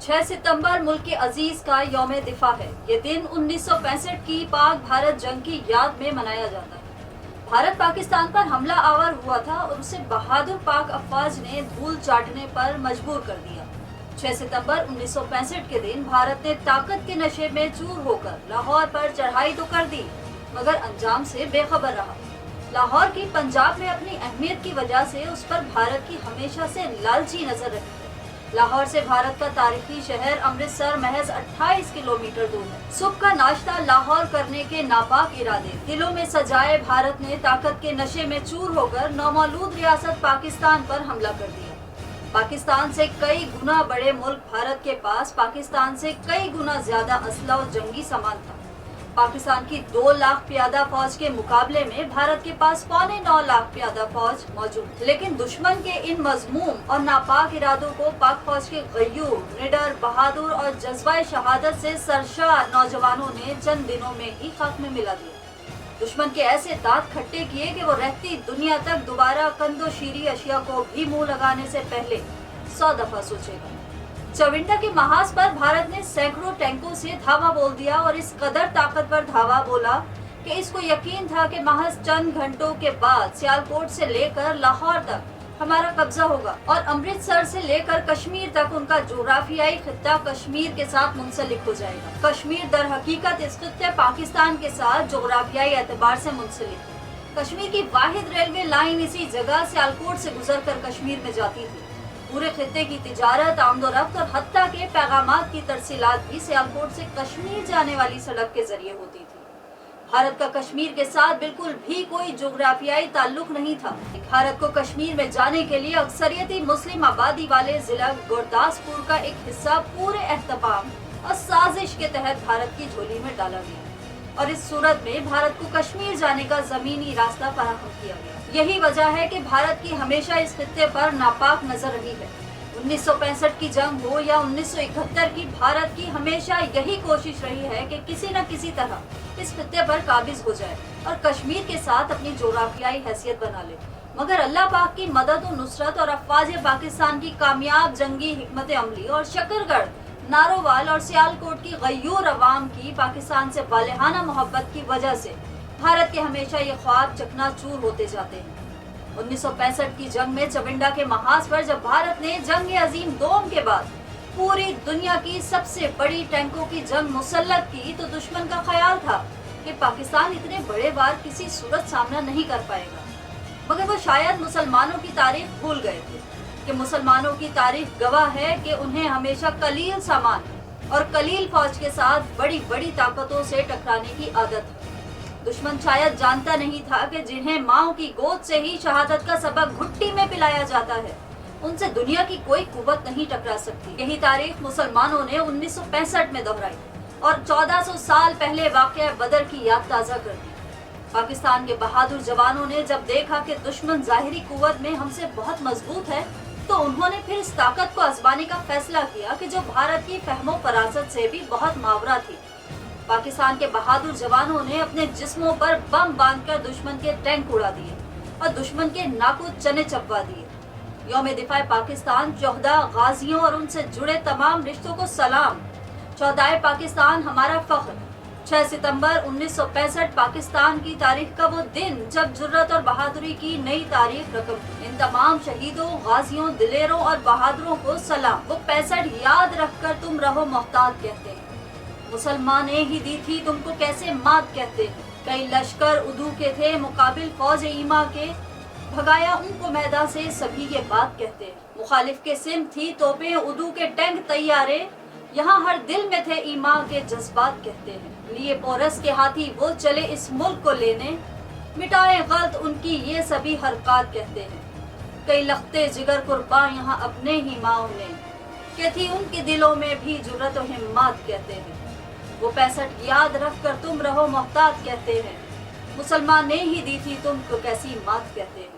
6 सितंबर मुल्क अजीज का यौम दिफा है। ये दिन 1965 की पाक भारत जंग की याद में मनाया जाता है। भारत पाकिस्तान पर हमला आवर हुआ था और उसे बहादुर पाक अफवाज ने धूल चाटने पर मजबूर कर दिया। 6 सितंबर 1965 के दिन भारत ने ताकत के नशे में चूर होकर लाहौर पर चढ़ाई तो कर दी, मगर अंजाम से बेखबर रहा। लाहौर की पंजाब में अपनी अहमियत की वजह से उस पर भारत की हमेशा से लालची नजर रही है। लाहौर से भारत का तारीखी शहर अमृतसर महज 28 किलोमीटर दूर है। सुबह का नाश्ता लाहौर करने के नापाक इरादे दिलों में सजाए भारत ने ताकत के नशे में चूर होकर नौमौलूद रियासत पाकिस्तान पर हमला कर दिया। पाकिस्तान से कई गुना बड़े मुल्क भारत के पास पाकिस्तान से कई गुना ज्यादा असला और जंगी सामान था। पाकिस्तान की 2 लाख प्यादा फौज के मुकाबले में भारत के पास 9.25 लाख प्यादा फौज मौजूद। लेकिन दुश्मन के इन मजमूम और नापाक इरादों को पाक फौज के गयूर, निडर, बहादुर और जज्बाए शहादत से सरशार नौजवानों ने चंद दिनों में ही खाक में मिला दिया। दुश्मन के ऐसे दांत खट्टे किए कि वो रहती दुनिया तक दोबारा कंदोशीरी अशिया को भी मुंह लगाने से पहले 100 दफा सोचेगा। चविंडा के महाज पर भारत ने सैकड़ों टैंकों से धावा बोल दिया और इस कदर ताकतवर धावा बोला कि इसको यकीन था कि महज चंद घंटों के बाद सियालकोट से लेकर लाहौर तक हमारा कब्जा होगा और अमृतसर से लेकर कश्मीर तक उनका जोग्राफियाई खित्ता कश्मीर के साथ मुंसलिक हो जाएगा। कश्मीर दर हकीकत इस खित्ते पाकिस्तान के साथ जोग्राफियाई एतबार से मुंसलिक है। कश्मीर की वाहिद रेलवे लाइन इसी जगह सियालकोट से गुजरकर कश्मीर में जाती थी। पूरे खित्ते की तिजारत, आमदोरफ्त और हत्ता के पैगामात की तरसीलात भी सियालकोट से कश्मीर जाने वाली सड़क के जरिए होती थी। भारत का कश्मीर के साथ बिल्कुल भी कोई जोग्राफियाई ताल्लुक नहीं था। भारत को कश्मीर में जाने के लिए अक्सरियती मुस्लिम आबादी वाले जिला गुरदासपुर का एक हिस्सा पूरे एहतमाम और साजिश के तहत भारत की झोली में डाला गया और इस सूरत में भारत को कश्मीर जाने का जमीनी रास्ता फराहम किया गया। यही वजह है कि भारत की हमेशा इस खित्ते पर नापाक नजर रही है। 1965 की जंग हो या 1971 की, भारत की हमेशा यही कोशिश रही है कि किसी न किसी तरह इस खित्ते पर काबिज हो जाए और कश्मीर के साथ अपनी जोग्राफियाई हैसियत बना ले। मगर अल्लाह पाक की मदद और नुसरत और अफवाज पाकिस्तान की कामयाब जंगी हिकमत अमली और शकरगढ़, नारोवाल और सियालकोट की गयूर अवाम की पाकिस्तान से बालिहाना मोहब्बत की वजह से भारत के हमेशा ये ख्वाब चकनाचूर होते जाते हैं। 1965 की जंग में चविंडा के महाज पर जब भारत ने जंग अजीम दोम के बाद पूरी दुनिया की सबसे बड़ी टैंकों की जंग मुसल्लत की, तो दुश्मन का ख्याल था कि पाकिस्तान इतने बड़े बार किसी सूरत सामना नहीं कर पाएगा। मगर वो शायद मुसलमानों की तारीख भूल गए थे कि मुसलमानों की तारीख गवाह है कि उन्हें हमेशा कलील सामान और कलील फौज के साथ बड़ी बड़ी ताकतों से टकराने की आदत है। दुश्मन शायद जानता नहीं था कि जिन्हें माओ की गोद से ही शहादत का सबक घुट्टी में पिलाया जाता है, उनसे दुनिया की कोई कुव्वत नहीं टकरा सकती। यही तारीख मुसलमानों ने 1965 में दोहराई और 1400 साल पहले वाक़या बदर की याद ताज़ा कर दी। पाकिस्तान के बहादुर जवानों ने जब देखा कि दुश्मन ज़ाहिरी कुव्वत में हमसे बहुत मजबूत है, तो उन्होंने फिर इस ताकत को आजमाने का फैसला किया कि जो भारत की फहमो फरासत से भी बहुत मावरा थी। पाकिस्तान के बहादुर जवानों ने अपने जिस्मों पर बम बांधकर दुश्मन के टैंक उड़ा दिए और दुश्मन के नाकुद चने चबवा दिए। यौम दिफा पाकिस्तान 14 गाजियों और उनसे जुड़े तमाम रिश्तों को सलाम। 14 पाकिस्तान हमारा फख्र। 6 सितंबर 1965 पाकिस्तान की तारीख का वो दिन जब जुर्रत और बहादुरी की नई तारीख रकम। इन तमाम शहीदों, गाजियों, दिलेरों और बहादुरों को सलाम। वो 65 याद रखकर तुम रहो मोहतात कहते हैं। मुसलमान ने ही दी थी तुमको कैसे मात कहते हैं। कई लश्कर उदू के थे मुकाबिल फौज ईमा के, भगाया उनको मैदान से सभी ये बात कहते हैं। मुखालिफ के सिम थी तोपें, उदू के टैंक तैयारे, यहाँ हर दिल में थे ईमा के जज्बात कहते हैं। लिए पोरस के हाथी वो चले इस मुल्क को लेने, मिटाए गलत उनकी ये सभी हरकत कहते हैं। कई लख्ते जिगर कुर्बान यहाँ अपने ही माओ ने, कि थी उनके दिलों में भी जुर्रत और हिम्मत कहते हैं। वो 65 याद रख कर तुम रहो मोहतात कहते हैं। मुसलमान ने ही दी थी तुमको कैसी मात कहते हैं।